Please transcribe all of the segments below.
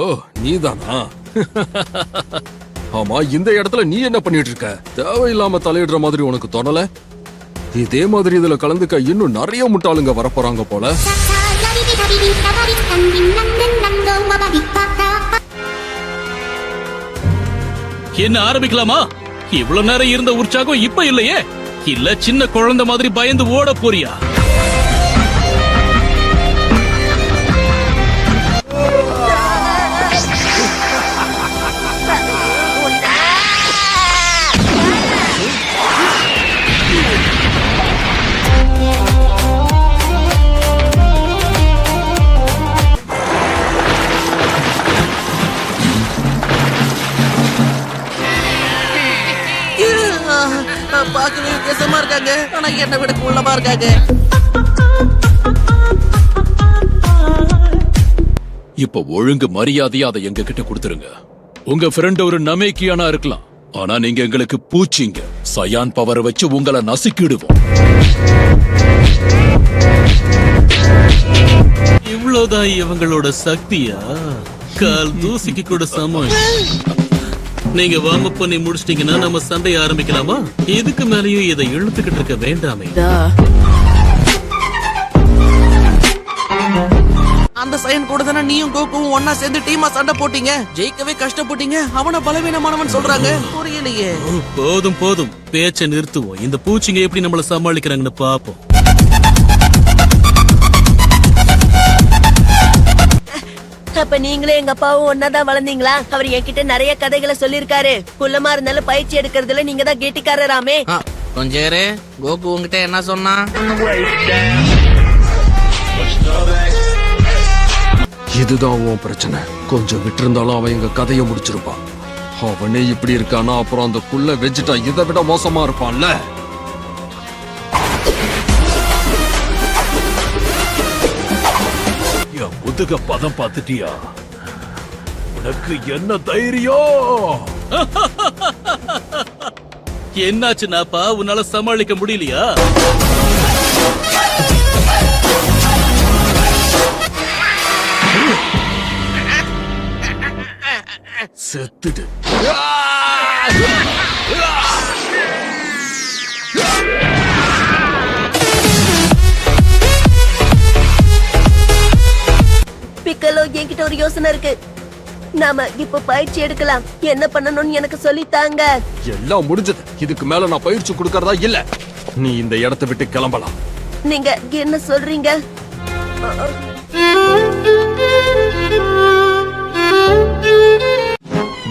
ஓ நீதானா? ஆமா, இந்த இடத்துல நீ என்ன பண்ணிட்டு இருக்க? தேவையில்லாம தலையிடுற மாதிரி உனக்கு தோணல? இதே மாதிரி இதுல கலந்துக்க இன்னும் நிறைய முட்டாளுங்க வரப்போறாங்க போல. என்ன ஆரம்பிக்கலாமா? இவ்வளவு நேரம் இருந்த உற்சாகம் இப்ப இல்லையே. இல்ல சின்ன குழந்தை மாதிரி பயந்து ஓட போறியா? பாக்கவே வித்தியாசமா இருக்காங்க, ஆனா என்ன விட உள்ளமா இருக்காங்க. இப்ப ஒழுங்கு மரியாதையா அதை எங்க கிட்ட கொடுத்துருங்க. உங்க ஃப்ரெண்ட் ஒரு நமேக்கியானா இருக்கலாம், ஆனா நீங்க எங்களுக்கு பூச்சிங்க. சயான் பவர் வச்சு உங்களை நசுக்கிடுவோம். இவ்வளவுதான் இவங்களோட சக்தியா? கால் தூசிக்கு கூட சமம். நீங்க வார்ம் அப் பண்ணி முடிச்சிட்டீங்கன்னா நம்ம சண்டைய ஆரம்பிக்கலாமா? இதுக்கு மேலேயும் இதை இழுத்துக்கிட்டு இருக்க வேண்டாமே. அந்த சைன் கூட தானே நீயும் கோகுவும் ஒன்னா சேர்ந்து டீமா சண்டை போட்டீங்க, ஜெயிக்கவே கஷ்டப்பட்டீங்க. அவன பலவீனமானவன் சொல்றாங்க, புரியலையே. போதும் போதும், பேச்ச நிறுத்துவோம். இந்த பூச்சிங்க எப்படி நம்மள சமாளிக்கிறாங்கன்னு பாப்போம். அப்ப நீங்களே எங்க அப்பாவும் ஒன்னாதான் வளர்ந்தீங்களா? அவர் என்கிட்ட நிறைய கதைகளை சொல்லிருக்காரு. குள்ளமா இருந்தாலும் பயிற்சி எடுக்கிறதுல நீங்க தான் கெட்டிக்காரராமே. கொஞ்சம் கோகு உங்ககிட்ட என்ன சொன்னா? இதுதான் உன் பிரச்சனை. கொஞ்சம் விட்டு இருந்தாலும் அவன் எங்க கதையை முடிச்சிருப்பான். அவனே இப்படி இருக்கானா, அப்புறம் அந்த குள்ள வெஜிட்டா இதை விட மோசமா இருப்பான்ல. முதுக பதம் பார்த்துட்டியா? உனக்கு என்ன தைரியம்? என்னாச்சுனாப்பா, உன்னால சமாளிக்க முடியலையா? செத்துடு. பிக்கலோ, என்கிட்ட ஒரு யோசனை இருக்கு. நாம இப்ப பயிற்சி எடுக்கலாம். என்ன பண்ணணும்னு எனக்கு சொல்லித்தாங்க. எல்லாம் முடிஞ்சது. இதுக்கு மேல நான் பயிற்சி கொடுக்கறதா இல்ல. நீ இந்த இடத்தை விட்டு கிளம்பலாம். நீங்க என்ன சொல்றீங்க?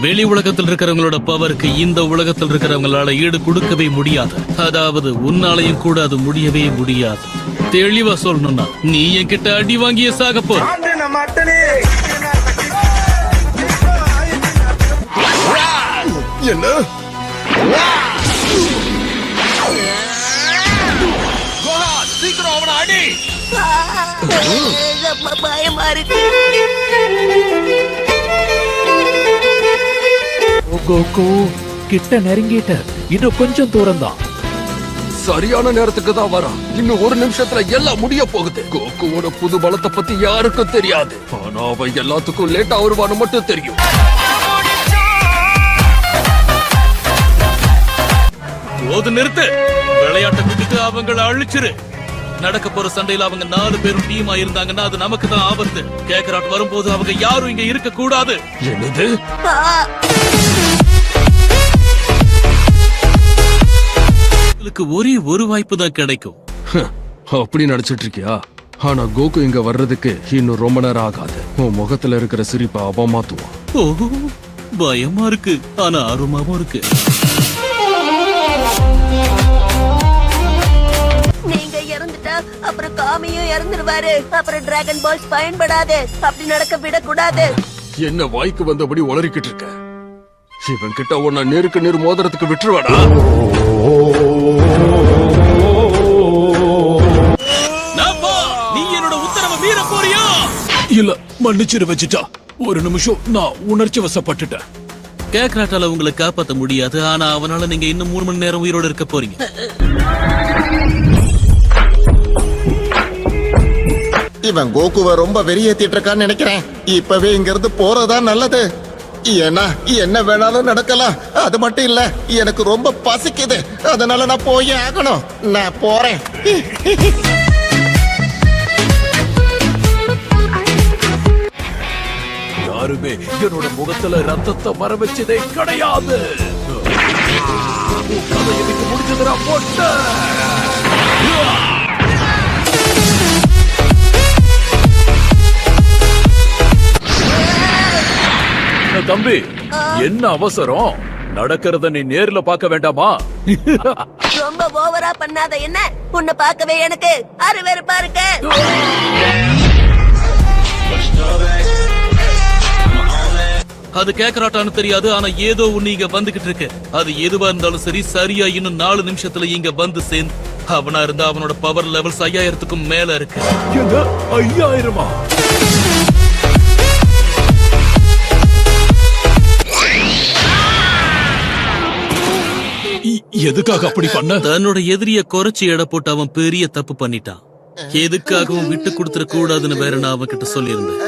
வெளி உலகத்தில் இருக்கிறவங்களோட பவருக்கு இந்த உலகத்தில் இருக்கிறவங்களால ஈடு கொடுக்கவே முடியாது. அதாவது உன்னாலையும் கூட அது முடியவே முடியாது. தெளிவா சொல்லணும்னா நீ என்கிட்ட அடி வாங்கிய சாக போற. என்ன? சீக்கிரம் அவனை அடி. பயமா இருக்கு. கோகு கிட்ட நெருங்கிட்ட. இன்னும் கொஞ்சம் தூரம் தான். சரியான நேரத்துக்கு தான் வரான். இன்னும் ஒரு நிமிஷத்துல எல்லாம் முடிய போகுது. கோகுவோட புது பலத்தை பத்தி யாருக்கும் தெரியாது. ஆனா அவன் எல்லாத்துக்கும் லேட்டா வருவான்னு மட்டும் தெரியும். போது நிறுத்து. விளையாட்டை விட்டுட்டு அவங்கள அழிச்சிரு. நடக்க போற சண்டையில அவங்க 4 பேரும் டீமா இருந்தாங்கன்னா அது நமக்கு தான் ஆபத்து. கேக்கராட் வரும்போது அவங்க யாரும் இங்க இருக்க கூடாது. என்னது? ஒரே ஒரு வாய்ப்பு தான் கிடைக்கும். அப்படி நடிச்சிட்டு இருக்கியா? ஆனா கோகு இங்க வர்றதுக்கு இன்னும் ரொம்ப நேரம் ஆகாது. உன் முகத்துல இருக்கிற சிரிப்பை அவன் மாத்துவான். ஓ, பயமா இருக்கு, ஆனா ஆர்வமாவும் இருக்கு. நீங்க இறந்துட்டா அப்புறம் காமியும் இறந்துருவாரு. அப்புறம் டிராகன் பால்ஸ் பயன்படாது. அப்படி நடக்க விடக்கூடாது. என்ன வாய்க்கு வந்தபடி உளறிக்கிட்டு இருக்க? இவன் கிட்ட உன்னை நேருக்கு நேர் மோதிரத்துக்கு விட்டுருவாடா. நீ என்னோட உத்தரவை மீற போறியா? இல்ல, மன்னிச்சிரு வச்சுட்டா. ஒரு நிமிஷம், நான் உணர்ச்சி வசப்பட்டுட்டேன். கேக்ராட்டால உங்களை காப்பாத்த முடியாது, ஆனா அவனால நீங்க இன்னும் 3 மணி நேரம் உயிரோட இருக்க போறீங்க. இவன் கோகுவை ரொம்ப வெறியேத்திட்டு இருக்கான்னு நினைக்கிறேன். இப்பவே இங்க இருந்து போறதா நல்லது. ஏன்னா என்ன வேணாலும் நடக்கலாம். அது மட்டும் இல்ல, எனக்கு ரொம்ப பசிக்குது. அதனால நான் போயே ஆகணும். நான் போறேன். யாருமே என்னோட முகத்துல ரத்தத்தை வர வச்சதே கிடையாது. கதையை விட்டு முடிச்சதுடா போட்ட. தம்பி, என்ன அவசரம்? நடக்கிறத நீ நேர்ல பார்க்க வேண்டாமா? ரொம்ப ஓவரா பண்ணாத என்ன? உன்னை பார்க்கவே எனக்கு அருவருப்பா இருக்கு. அது கேக்கராட்டான்னு தெரியாது, ஆனா ஏதோ ஒண்ணு இங்க வந்துகிட்டு இருக்கு. அது எதுவா இருந்தாலும் சரி, சரியா இன்னும் 4 நிமிஷத்துல இங்க வந்து சேர்ந்து. அவனா இருந்தா அவனோட பவர் லெவல்ஸ் 5000க்கும் மேல இருக்கு. 5000-ஆ? எதுக்காக அப்படி பண்ண? தன்னோட எதிரிய குறைச்சி எடை போட்டு அவன் பெரிய தப்பு பண்ணிட்டான். எதுக்காகவும் விட்டு கொடுத்துட கூடாதுன்னு வேற நான் அவன் கிட்ட சொல்லியிருந்தேன்.